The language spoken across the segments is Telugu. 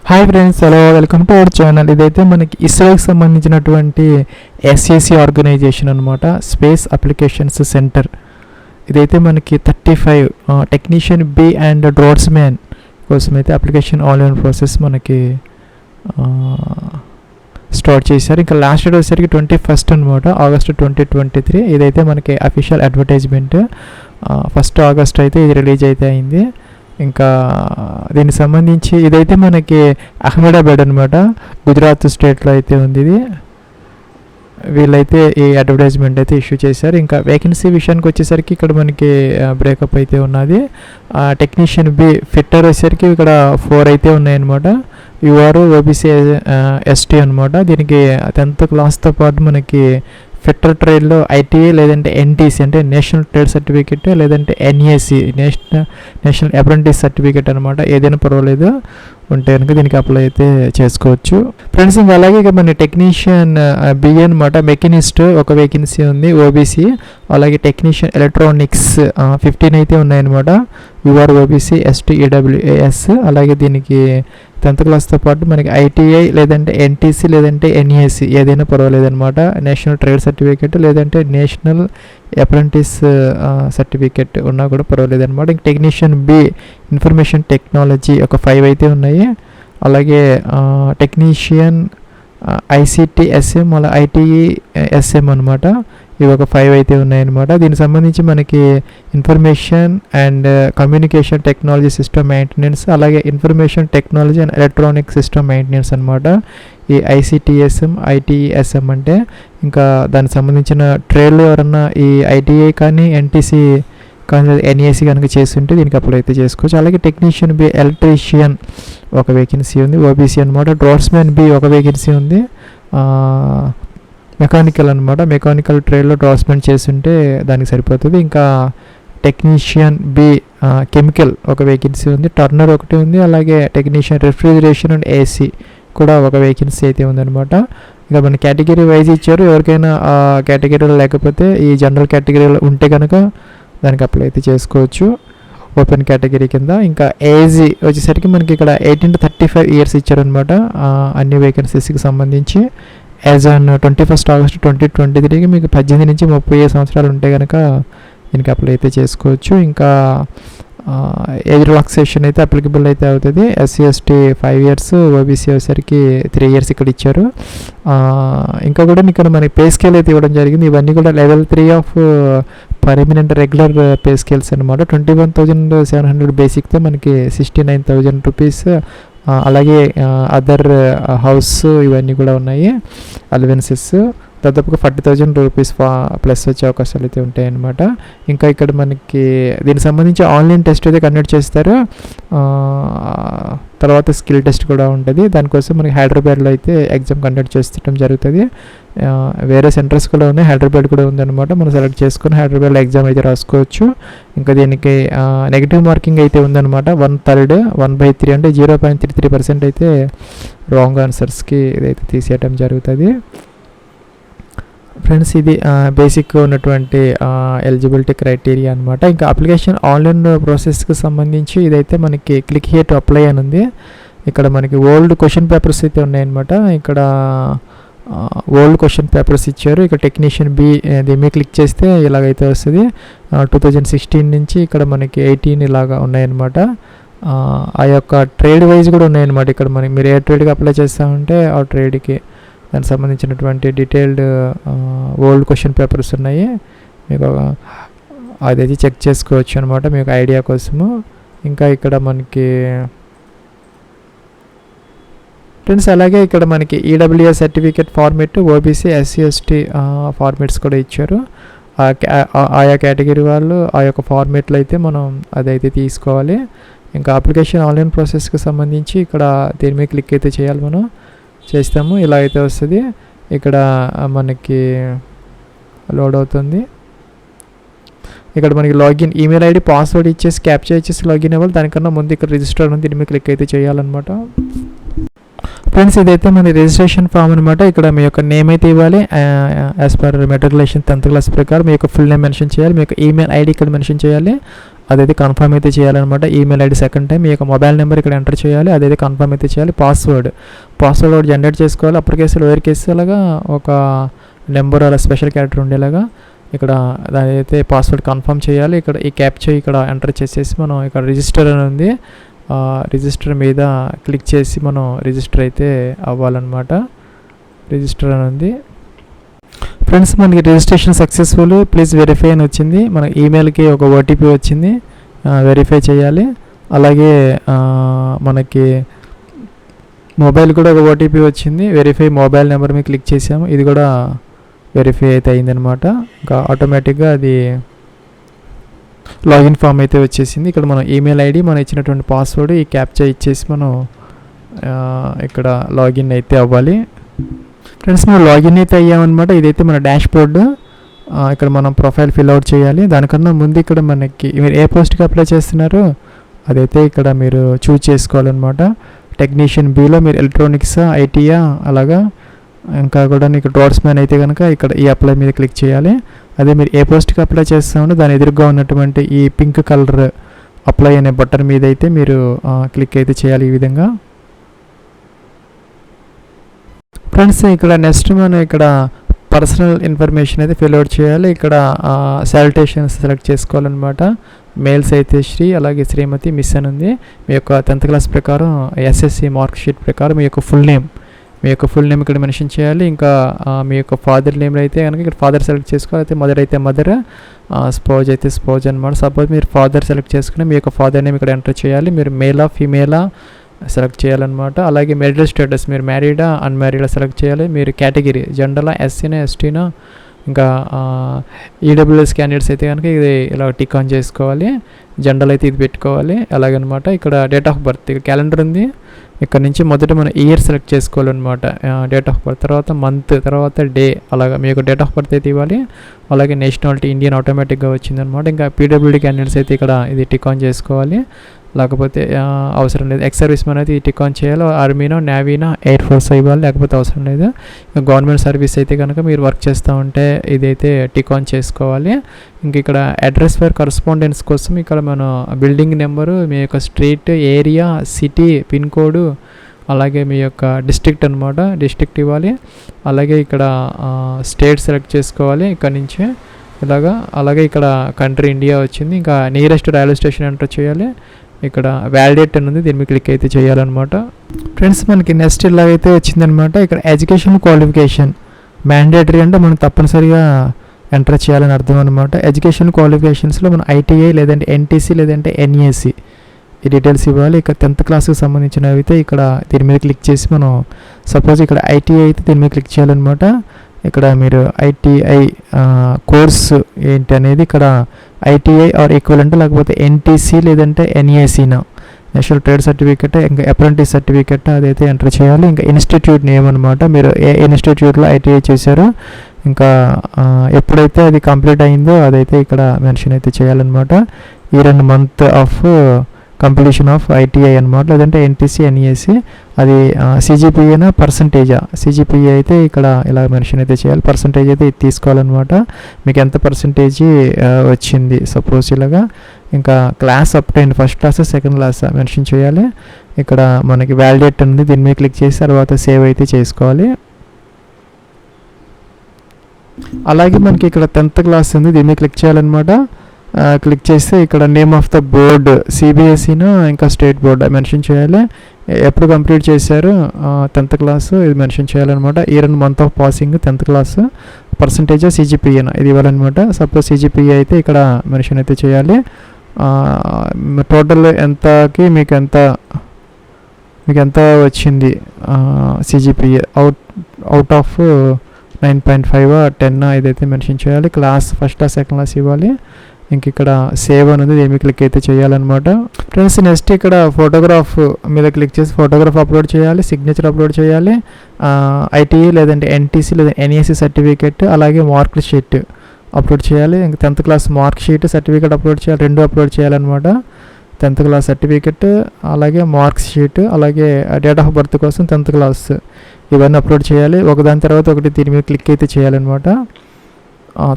Hi friends, hello, welcome to our channel. ఇదైతే మనకి ఇస్రోకి సంబంధించినటువంటి ఎస్ఏసి ఆర్గనైజేషన్ అనమాట, స్పేస్ అప్లికేషన్స్ సెంటర్. ఇదైతే మనకి 35 టెక్నీషియన్ బి అండ్ డ్రాట్స్మెన్ కోసం అయితే అప్లికేషన్ ఆన్లైన్ ప్రాసెస్ మనకి స్టార్ట్ చేశారు. ఇంకా లాస్ట్ డేట్ వచ్చేసరికి 21 అనమాట, ఆగస్ట్ 2023. ఇదైతే మనకి అఫీషియల్ అడ్వర్టైజ్మెంట్. 1 ఆగస్ట్ అయితే ఇది రిలీజ్ అయితే అయింది. ఇంకా దీనికి సంబంధించి ఇదైతే మనకి అహ్మదాబాద్ అనమాట, గుజరాత్ స్టేట్లో అయితే ఉంది. ఇది వీళ్ళైతే ఈ అడ్వర్టైజ్మెంట్ అయితే ఇష్యూ చేశారు. ఇంకా వేకెన్సీ విషయానికి వచ్చేసరికి ఇక్కడ మనకి బ్రేకప్ అయితే ఉన్నది. టెక్నీషియన్ బి ఫిట్టర్ వచ్చేసరికి ఇక్కడ 4 అయితే ఉన్నాయన్నమాట. యూఆర్ ఓబీసీ ఎస్టీ అనమాట. దీనికి 10th క్లాస్తో పాటు మనకి ఫిట్టర్ ట్రేడ్లో ఐటీఐ లేదంటే ఎన్టీసీ అంటే నేషనల్ ట్రేడ్ సర్టిఫికేట్, లేదంటే ఎన్ఏసి నేషనల్ అప్రెంటిస్ సర్టిఫికేట్ అనమాట. ఏదైనా పర్వాలేదు ఉంటే కనుక దీనికి అప్లై అయితే చేసుకోవచ్చు ఫ్రెండ్స్. ఇంకా అలాగే ఇక మన టెక్నీషియన్ బిఏ అనమాట, మెకానిస్ట్ ఒక వేకెన్సీ ఉంది ఓబీసీ. అలాగే టెక్నీషియన్ ఎలక్ట్రానిక్స్ 15 అయితే ఉన్నాయన్నమాట. UR OBC ST EWAS. అలాగే దీనికి 10th క్లాస్తో పాటు మనకి ఐటీఐ లేదంటే ఎన్టీసీ లేదంటే ఎన్ఏసి ఏదైనా పర్వాలేదు అనమాట. నేషనల్ ట్రేడ్ సర్టిఫికేట్ లేదంటే నేషనల్ అప్రెంటిస్ సర్టిఫికేట్ ఉన్నా కూడా పర్వాలేదు అనమాట. ఇంక టెక్నీషియన్ బి ఇన్ఫర్మేషన్ టెక్నాలజీ ఒక 5 అయితే ఉన్నాయి. అలాగే టెక్నీషియన్ ఐసీటీ ఎస్ఎం అలా ఐటీఈ ఎస్ఎం అనమాట. ఇవి ఒక 5 అయితే ఉన్నాయన్నమాట. దీనికి సంబంధించి మనకి information and communication technology system maintenance, అలాగే information technology and electronic system maintenance అనమాట. ఈ ఐసీటీఎస్ఎం ఐటీఎస్ఎం అంటే ఇంకా దానికి సంబంధించిన ట్రేడ్లో ఎవరన్నా ఈ ఐటీఐ కానీ ఎన్టీసీ కానీ ఎన్ఏసీ కనుక చేస్తుంటే దీనికి అప్లై అయితే చేసుకోవచ్చు. అలాగే టెక్నీషియన్ బి ఎలక్ట్రీషియన్ ఒక వేకెన్సీ ఉంది ఓబీసీ అనమాట. డ్రాట్స్మెన్ బి ఒక వేకెన్సీ ఉంది. మెకానికల్ అనమాట, మెకానికల్ ట్రేడ్లో డ్రాట్స్మెన్ చేస్తుంటే దానికి సరిపోతుంది. ఇంకా టెక్నీషియన్ బి కెమికల్ ఒక వేకెన్సీ ఉంది. టర్నర్ ఒకటి ఉంది. అలాగే టెక్నీషియన్ రెఫ్రిజిరేషన్ అండ్ ఏసీ కూడా ఒక వేకెన్సీ అయితే ఉందన్నమాట. ఇంకా మన కేటగిరీ వైజ్ ఇచ్చారు. ఎవరికైనా ఆ కేటగిరీలో లేకపోతే ఈ జనరల్ కేటగిరీలో ఉంటే కనుక దానికి అప్లై అయితే చేసుకోవచ్చు ఓపెన్ కేటగిరీ కింద. ఇంకా ఏజ్ వచ్చేసరికి మనకి ఇక్కడ 18 to 35 ఇయర్స్ ఇచ్చారనమాట అన్ని వేకెన్సీస్కి సంబంధించి. యాజ్ ఆన్ 21 ఆగస్ట్ 2023కి మీకు 18 నుంచి 30 సంవత్సరాలు ఉంటే కనుక దీనికి అప్లై అయితే చేసుకోవచ్చు. ఇంకా ఏజ్ రిలాక్సేషన్ అయితే అప్లికబుల్ అయితే అవుతుంది. ఎస్సీ ఎస్టీ 5 ఇయర్స్, ఓబీసీ వచ్చేసరికి 3 ఇయర్స్ ఇక్కడ ఇచ్చారు. ఇంకా కూడా ఇక్కడ మనకి పే స్కేల్ అయితే ఇవ్వడం జరిగింది. ఇవన్నీ కూడా level 3 of permanent regular pay scales అనమాట. 21,700 బేసిక్తో మనకి 69,000 రూపీస్. అలాగే అదర్ హౌస్ ఇవన్నీ కూడా ఉన్నాయి అలవెన్సెస్. దాదాపుగా 40,000 రూపీస్ ప్లస్ వచ్చే అవకాశాలు అయితే ఉంటాయన్నమాట. ఇంకా ఇక్కడ మనకి దీనికి సంబంధించి ఆన్లైన్ టెస్ట్ అయితే కండక్ట్ చేస్తారు. తర్వాత స్కిల్ టెస్ట్ కూడా ఉంటుంది. దానికోసం మనకి హైదరాబాద్లో అయితే ఎగ్జామ్ కండక్ట్ చేస్తడం జరుగుతుంది. వేరే సెంటర్స్ కూడా ఉన్నాయి, హైదరాబాద్ కూడా ఉందన్నమాట. మనం సెలెక్ట్ చేసుకొని హైదరాబాద్లో ఎగ్జామ్ అయితే రాసుకోవచ్చు. ఇంకా దీనికి నెగిటివ్ మార్కింగ్ అయితే ఉందన్నమాట. 1/3 1/3 అంటే 0.33% అయితే రాంగ్ ఆన్సర్స్కి ఇదైతే తీసేయటం జరుగుతుంది ఫ్రెండ్స్. ఇది బేసిక్ ఉన్నటువంటి ఎలిజిబిలిటీ క్రైటీరియా అనమాట. ఇంకా అప్లికేషన్ ఆన్లైన్ ప్రాసెస్కి సంబంధించి ఇదైతే మనకి క్లిక్ హియర్ టు అప్లై అని ఉంది. ఇక్కడ మనకి ఓల్డ్ క్వశ్చన్ పేపర్స్ అయితే ఉన్నాయన్నమాట. ఇక్కడ ఓల్డ్ క్వశ్చన్ పేపర్స్ ఇచ్చారు. ఇక్కడ టెక్నీషియన్ బి దీని మీద క్లిక్ చేస్తే ఇలాగైతే వస్తుంది. 2016 నుంచి ఇక్కడ మనకి 18 ఇలాగా ఉన్నాయన్నమాట. ఆ యొక్క ట్రేడ్ వైజ్ కూడా ఉన్నాయన్నమాట. ఇక్కడ మనకి మీరు ఏ ట్రేడ్కి అప్లై చేస్తామంటే ఆ ట్రేడ్కి దానికి సంబంధించినటువంటి డీటెయిల్డ్ ఓల్డ్ క్వశ్చన్ పేపర్స్ ఉన్నాయి. మీకు అదైతే చెక్ చేసుకోవచ్చు అనమాట మీకు ఐడియా కోసము. ఇంకా ఇక్కడ మనకి ఫ్రెండ్స్ అలాగే ఇక్కడ మనకి EWS certificate format, OBC SC ST formats కూడా ఇచ్చారు. ఆయా కేటగిరీ వాళ్ళు ఆ యొక్క ఫార్మేట్లో అయితే మనం అదైతే తీసుకోవాలి. ఇంకా అప్లికేషన్ ఆన్లైన్ ప్రాసెస్కి సంబంధించి ఇక్కడ దీని మీద క్లిక్ అయితే చేయాలి. మనం చేస్తాము, ఇలా అయితే వస్తుంది. ఇక్కడ మనకి లోడ్ అవుతుంది. ఇక్కడ మనకి లాగిన్ ఈమెయిల్ ఐడి పాస్వర్డ్ ఇచ్చేసి క్యాప్చర్ ఇచ్చేసి లాగిన్ అవ్వాలి. దానికన్నా ముందు ఇక్కడ రిజిస్టర్ ఉంది, దీని మీద క్లిక్ అయితే చేయాలన్నమాట. ఫ్రెండ్స్ ఇదైతే మన రిజిస్ట్రేషన్ ఫామ్ అనమాట. ఇక్కడ మీ యొక్క నేమ్ అయితే ఇవ్వాలి as per matriculation 10th class ప్రకారం. మీ యొక్క ఫుల్ నేమ్ మెన్షన్ చేయాలి, మీ యొక్క ఈమెయిల్ ఐడి ఇక్కడ మెన్షన్ చేయాలి, అదైతే కన్ఫర్మ్ అయితే చేయాలన్నమాట. ఈమెయిల్ ఐడి సెకండ్ టైం, మీ యొక్క మొబైల్ నెంబర్ ఇక్కడ ఎంటర్ చేయాలి, అదైతే కన్ఫర్మ్ అయితే చేయాలి. పాస్వర్డ్ ఒకటి జనరేట్ చేసుకోవాలి, అప్పర్ కేసు లోయర్ కేసు అలాగా ఒక నెంబర్ అలా స్పెషల్ క్యారెక్టర్ ఉండేలాగా ఇక్కడ అదైతే పాస్వర్డ్ కన్ఫర్మ్ చేయాలి. ఇక్కడ ఈ క్యాప్చర్ ఇక్కడ ఎంటర్ చేసేసి మనం ఇక్కడ రిజిస్టర్ అని ఉంది, రిజిస్టర్ మీద క్లిక్ చేసి మనం రిజిస్టర్ అయితే అవ్వాలన్నమాట. రిజిస్టర్ అని ఉంది. ఫ్రెండ్స్ మనకి రిజిస్ట్రేషన్ సక్సెస్ఫుల్, ప్లీజ్ వెరిఫై అని వచ్చింది. మన ఈమెయిల్కి ఒక ఓటీపీ వచ్చింది, వెరిఫై చేయాలి. అలాగే మనకి మొబైల్ కూడా ఒక ఓటీపీ వచ్చింది, వెరిఫై మొబైల్ నెంబర్ మీద క్లిక్ చేసాము, ఇది కూడా వెరిఫై అయితే అయిందనమాట. ఇంకా ఆటోమేటిక్గా అది లాగిన్ ఫామ్ అయితే వచ్చేసింది. ఇక్కడ మనం ఈమెయిల్ ఐడి, మనం ఇచ్చినటువంటి పాస్వర్డ్, ఈ క్యాప్చా ఇచ్చేసి మనం ఇక్కడ లాగిన్ అయితే అవ్వాలి. ఫ్రెండ్స్ మనం లాగిన్ అయితే అయ్యామన్నమాట. ఇదైతే మన డాష్ బోర్డు. ఇక్కడ మనం ప్రొఫైల్ ఫిల్ అవుట్ చేయాలి. దానికన్నా ముందు ఇక్కడ మనకి మీరు ఏ పోస్ట్కి అప్లై చేస్తున్నారో అదైతే ఇక్కడ మీరు చూజ్ చేసుకోవాలన్నమాట. టెక్నీషియన్ బిలో మీరు ఎలక్ట్రానిక్సా, ఐటీయా అలాగా, ఇంకా కూడా నీకు డ్రాట్స్మెన్ అయితే కనుక ఇక్కడ ఈ అప్లై మీద క్లిక్ చేయాలి. అదే మీరు ఏ పోస్ట్కి అప్లై చేస్తామో దాని ఎదురుగా ఉన్నటువంటి ఈ పింక్ కలర్ అప్లై అనే బటన్ మీద అయితే మీరు క్లిక్ అయితే చేయాలి. ఈ విధంగా ఫ్రెండ్స్ ఇక్కడ నెక్స్ట్ మనం ఇక్కడ పర్సనల్ ఇన్ఫర్మేషన్ అయితే ఫిల్ అవుట్ చేయాలి. ఇక్కడ శాలిటేషన్స్ సెలెక్ట్ చేసుకోవాలన్నమాట. మేల్స్ అయితే శ్రీ, అలాగే శ్రీమతి, మిస్ అని ఉంది. మీ యొక్క 10th క్లాస్ ప్రకారం ఎస్ఎస్సి మార్క్ షీట్ ప్రకారం మీ యొక్క ఫుల్ నేమ్ ఇక్కడ మెన్షన్ చేయాలి. ఇంకా మీ యొక్క ఫాదర్ నేమ్ అయితే కనుక ఇక్కడ ఫాదర్ సెలెక్ట్ చేసుకోవాలి, అయితే మదర్ అయితే మదర్, స్పౌజ్ అయితే స్పౌజ్ అనమాట. సపోజ్ మీరు ఫాదర్ సెలెక్ట్ చేసుకుని మీ యొక్క ఫాదర్ నేమ్ ఇక్కడ ఎంటర్ చేయాలి. మీరు మేలా ఫీమేలా సెలెక్ట్ చేయాలన్నమాట. అలాగే మెరిటల్ స్టేటస్ మీరు మ్యారీడా అన్మ్యారీడా సెలెక్ట్ చేయాలి. మీరు కేటగిరీ జనరలా, ఎస్సీనా, ఎస్టీనా, ఇంకా ఈడబ్ల్యూఎస్ క్యాండిడేట్స్ అయితే కనుక ఇది ఇలా టిక్ ఆన్ చేసుకోవాలి. జనరల్ అయితే ఇది పెట్టుకోవాలి అలాగనమాట. ఇక్కడ డేట్ ఆఫ్ బర్త్, ఇక్కడ క్యాలెండర్ ఉంది. ఇక్కడ నుంచి మొదట మనం ఇయర్ సెలెక్ట్ చేసుకోవాలన్నమాట. డేట్ ఆఫ్ బర్త్, తర్వాత మంత్, తర్వాత డే, అలాగా మీ యొక్క డేట్ ఆఫ్ బర్త్ అయితే ఇవ్వాలి. అలాగే నేషనాలిటీ ఇండియన్ ఆటోమేటిక్గా వచ్చిందనమాట. ఇంకా పీడబ్ల్యూడీ క్యాండిడేట్స్ అయితే ఇక్కడ ఇది టిక్ ఆన్ చేసుకోవాలి, లేకపోతే అవసరం లేదు. ఎక్స్ సర్వీస్ మ్యాన్ అయితే ఈ టిక్ ఆన్ చేయాలి. ఆర్మీనో, నేవీనో, ఎయిర్ ఫోర్స్ ఇవ్వాలి, లేకపోతే అవసరం లేదు. గవర్నమెంట్ సర్వీస్ అయితే కనుక మీరు వర్క్ చేస్తూ ఉంటే ఇదైతే టిక్ ఆన్ చేసుకోవాలి. ఇంక ఇక్కడ అడ్రస్ ఫర్ కరస్పాండెన్స్ కోసం ఇక్కడ మనం బిల్డింగ్ నెంబరు, మీ యొక్క street, area, city, pin code, అలాగే మీ యొక్క డిస్ట్రిక్ట్ అనమాట, డిస్ట్రిక్ట్ ఇవ్వాలి. అలాగే ఇక్కడ స్టేట్ సెలెక్ట్ చేసుకోవాలి ఇక్కడ నుంచి ఇలాగా. అలాగే ఇక్కడ కంట్రీ ఇండియా వచ్చింది. ఇంకా నియరెస్ట్ రైల్వే స్టేషన్ ఎంటర్ చేయాలి. ఇక్కడ వ్యాలిడేట్ అని ఉంది, దీని మీద క్లిక్ అయితే చేయాలన్నమాట. ఫ్రెండ్స్ మనకి నెక్స్ట్ ఇలాగైతే వచ్చిందనమాట. ఇక్కడ ఎడ్యుకేషన్ క్వాలిఫికేషన్ మ్యాండేటరీ అంటే మనం తప్పనిసరిగా ఎంటర్ చేయాలని అర్థం అనమాట. ఎడ్యుకేషన్ క్వాలిఫికేషన్స్లో మనం ఐటీఐ, లేదంటే ఎన్టీసీ, లేదంటే ఎన్ఈఏసి ఈ డీటెయిల్స్ ఇవ్వాలి. ఇక్కడ 10th క్లాస్కి సంబంధించినవి అయితే ఇక్కడ దీని మీద క్లిక్ చేసి మనం సపోజ్ ఇక్కడ ఐటీఐ అయితే దీని మీద క్లిక్ చేయాలన్నమాట. ఇక్కడ మీరు ఐటీఐ కోర్సు ఏంటి అనేది ఇక్కడ ఐటీఐ ఆర్ ఈక్వలెంట్, లేకపోతే ఎన్టీసీ లేదంటే ఎన్ఏసీనా, నేషనల్ ట్రేడ్ సర్టిఫికేట్, ఇంకా అప్రెంటిస్ సర్టిఫికేట్ అదైతే ఎంటర్ చేయాలి. ఇంకా ఇన్స్టిట్యూట్ నేమ్ అనమాట, మీరు ఏ ఇన్స్టిట్యూట్లో ఐటీఐ చేశారో ఇంకా ఎప్పుడైతే అది కంప్లీట్ అయిందో అదైతే ఇక్కడ మెన్షన్ అయితే చేయాలన్నమాట. Year and month of completion of ITI అనమాట, లేదంటే ఎన్టీసీ, ఎన్ఈఏసి, అది సిజిపిఏనా పర్సంటేజా, సిజిపిఏ అయితే ఇక్కడ ఇలా మెన్షన్ అయితే చేయాలి. పర్సంటేజ్ అయితే ఇది తీసుకోవాలన్నమాట. మీకు ఎంత పర్సంటేజ్ వచ్చింది సపోజ్ ఇలాగా. ఇంకా class obtain, first class, second class mention చేయాలి. ఇక్కడ మనకి వ్యాలిడేట్ ఉంది, దీని మీద క్లిక్ చేసి తర్వాత సేవ్ అయితే చేసుకోవాలి. అలాగే మనకి ఇక్కడ 10th క్లాస్ ఉంది, దీని మీద క్లిక్ చేయాలన్నమాట. క్లిక్ చేస్తే ఇక్కడ నేమ్ ఆఫ్ ద బోర్డ్ సిబిఎస్ఈను ఇంకా స్టేట్ బోర్డ్ మెన్షన్ చేయాలి. ఎప్పుడు కంప్లీట్ చేశారు 10th క్లాసు ఇది మెన్షన్ చేయాలన్నమాట. Year and month of passing 10th class, percentage సిజిపిఏనా ఇది ఇవ్వాలన్నమాట. సపోజ్ సిజిపిఏ అయితే ఇక్కడ మెన్షన్ అయితే చేయాలి. టోటల్ ఎంతకి మీకు ఎంత వచ్చింది సిజిపిఏ అవుట్ ఆఫ్ 9.5 10 ఇదైతే మెన్షన్ చేయాలి. Class first class, second class ఇవ్వాలి. ఇంక ఇక్కడ సేవ్ అనేది దీని మీద క్లిక్ అయితే చేయాలన్నమాట. ఫ్రెండ్స్ నెక్స్ట్ ఇక్కడ ఫోటోగ్రాఫ్ మీద క్లిక్ చేసి ఫోటోగ్రాఫ్ అప్లోడ్ చేయాలి, సిగ్నేచర్ అప్లోడ్ చేయాలి, ఐటీఈ లేదంటే ఎన్టీసీ లేదా ఎన్ఈఎస్సి సర్టిఫికేట్, అలాగే మార్క్ షీట్ అప్లోడ్ చేయాలి. ఇంకా 10th class mark sheet, certificate upload చేయాలి, రెండు అప్లోడ్ చేయాలన్నమాట. 10th క్లాస్ సర్టిఫికెట్, అలాగే మార్క్స్ షీట్, అలాగే డేట్ ఆఫ్ బర్త్ కోసం 10th క్లాస్ ఇవన్నీ అప్లోడ్ చేయాలి. ఒకదాని తర్వాత ఒకటి దీని మీద క్లిక్ అయితే చేయాలన్నమాట.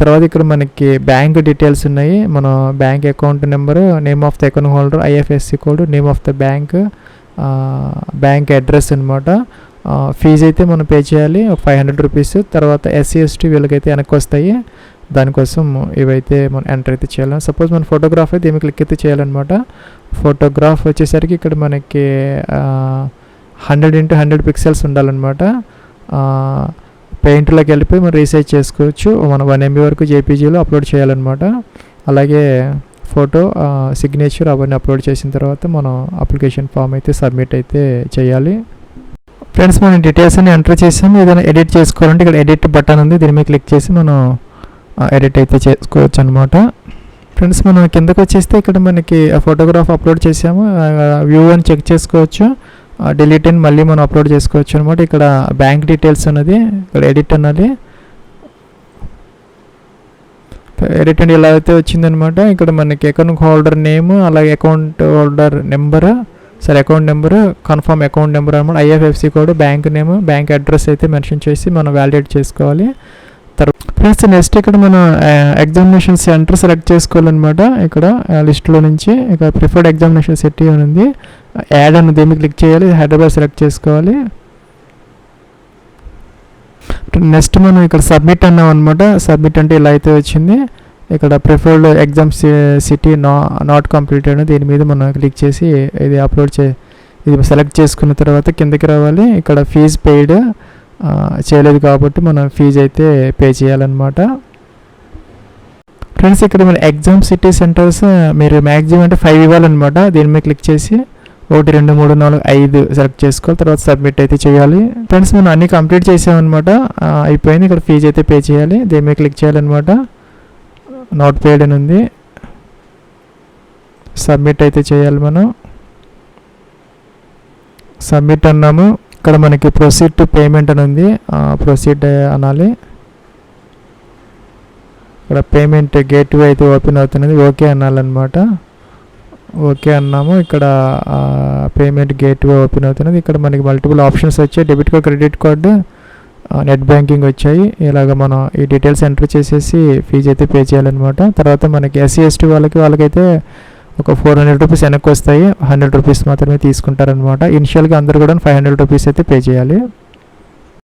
తర్వాత ఇక్కడ మనకి బ్యాంక్ డీటెయిల్స్ ఉన్నాయి. మన bank account number, name of the account holder, IFSC code, name of the bank, bank address అనమాట. ఫీజు అయితే మనం పే చేయాలి 500 రూపీస్. తర్వాత ఎస్సీ ఎస్టీ వీళ్ళకైతే వెనక్కి వస్తాయి. దానికోసం ఇవైతే మనం ఎంటర్ అయితే చేయాలి. సపోజ్ మన ఫోటోగ్రాఫ్ అయితే ఏమి క్లిక్ అయితే చేయాలన్నమాట. ఫోటోగ్రాఫ్ వచ్చేసరికి ఇక్కడ మనకి 100x100 పిక్సెల్స్ ఉండాలన్నమాట. పెయింట్లోకి వెళ్ళిపోయి మనం రీసైజ్ చేసుకోవచ్చు. మనం 1 MB వరకు జేపీజీలో అప్లోడ్ చేయాలన్నమాట. అలాగే ఫోటో, సిగ్నేచర్ అవన్నీ అప్లోడ్ చేసిన తర్వాత మనం అప్లికేషన్ ఫామ్ అయితే సబ్మిట్ అయితే చేయాలి. ఫ్రెండ్స్, మనం డీటెయిల్స్ అన్ని ఎంటర్ చేసాము. ఏదైనా ఎడిట్ చేసుకోవాలంటే ఇక్కడ ఎడిట్ బటన్ ఉంది, దీని మీద క్లిక్ చేసి మనం ఎడిట్ అయితే చేసుకోవచ్చు అనమాట. ఫ్రెండ్స్, మనం కిందకు వచ్చేస్తే ఇక్కడ మనకి ఫోటోగ్రాఫ్ అప్లోడ్ చేసాము, వ్యూ అని చెక్ చేసుకోవచ్చు. డిలీట్ అని మళ్ళీ మనం అప్లోడ్ చేసుకోవచ్చు అనమాట. ఇక్కడ బ్యాంక్ డీటెయిల్స్ ఉన్నది, ఇక్కడ ఎడిట్ అన్నది. ఎడిట్ అని ఇలా అయితే వచ్చిందనమాట. ఇక్కడ మనకి అకౌంట్ హోల్డర్ నేమ్, అలాగే account holder number, account number, confirm account number అనమాట, IFSC code, bank name, bank address అయితే మెన్షన్ చేసి మనం వ్యాలిడేట్ చేసుకోవాలి. ఫ్రెండ్స్, నెక్స్ట్ ఇక్కడ మనం ఎగ్జామినేషన్ సెంటర్ సెలెక్ట్ చేసుకోవాలన్నమాట. ఇక్కడ లిస్ట్లో నుంచి ఇక్కడ ప్రిఫర్డ్ ఎగ్జామినేషన్ సిటీ అని ఉంది, యాడ్ అని దీన్ని క్లిక్ చేయాలి, హైదరాబాద్ సెలెక్ట్ చేసుకోవాలి. నెక్స్ట్ మనం ఇక్కడ సబ్మిట్ అన్నాం అనమాట. సబ్మిట్ అంటే ఇలా అయితే వచ్చింది. ఇక్కడ preferred exam city not completed దీని మీద మనం క్లిక్ చేసి ఇది ఇది సెలెక్ట్ చేసుకున్న తర్వాత కిందకి రావాలి. ఇక్కడ ఫీజ్ పెయిడ్ చేయలేదు కాబట్టి మనం ఫీజు అయితే పే చేయాలన్నమాట. ఫ్రెండ్స్, ఇక్కడ మన ఎగ్జామ్ సిటీ సెంటర్స్ మీరు మ్యాక్సిమం అంటే 5 ఇవ్వాలన్నమాట. దీని మీద క్లిక్ చేసి 1 2 3 4 5 సెలెక్ట్ చేసుకోవాలి. తర్వాత సబ్మిట్ అయితే చేయాలి. ఫ్రెండ్స్, మనం అన్నీ కంప్లీట్ చేసామన్నమాట. అయిపోయింది. ఇక్కడ ఫీజు అయితే పే చేయాలి. దీని మీద క్లిక్ చేయాలన్నమాట. నాట్ పేడ్ అని ఉంది, సబ్మిట్ అయితే చేయాలి. మనం సబ్మిట్ అన్నాము. ఇక్కడ మనకి ప్రొసీడ్ టు పేమెంట్ అని ఉంది, ప్రొసీడ్ అనాలి. ఇక్కడ పేమెంట్ గేట్వే అయితే ఓపెన్ అవుతున్నది, ఓకే అనాలన్నమాట. ఓకే అన్నాము. ఇక్కడ పేమెంట్ గేట్వే ఓపెన్ అవుతున్నది. ఇక్కడ మనకి మల్టిపుల్ ఆప్షన్స్ వచ్చాయి, debit card, credit card, net banking వచ్చాయి. ఇలాగ మనం ఈ డీటెయిల్స్ ఎంటర్ చేసేసి ఫీజు అయితే పే చేయాలన్నమాట. తర్వాత మనకి ఎస్సీ ఎస్టీ వాళ్ళకైతే ఒక 400 రూపీస్ వెనక్కి వస్తాయి, 100 రూపీస్ మాత్రమే తీసుకుంటారనమాట. ఇనిషియల్గా అందరూ కూడా 500 రూపీస్ అయితే పే చేయాలి.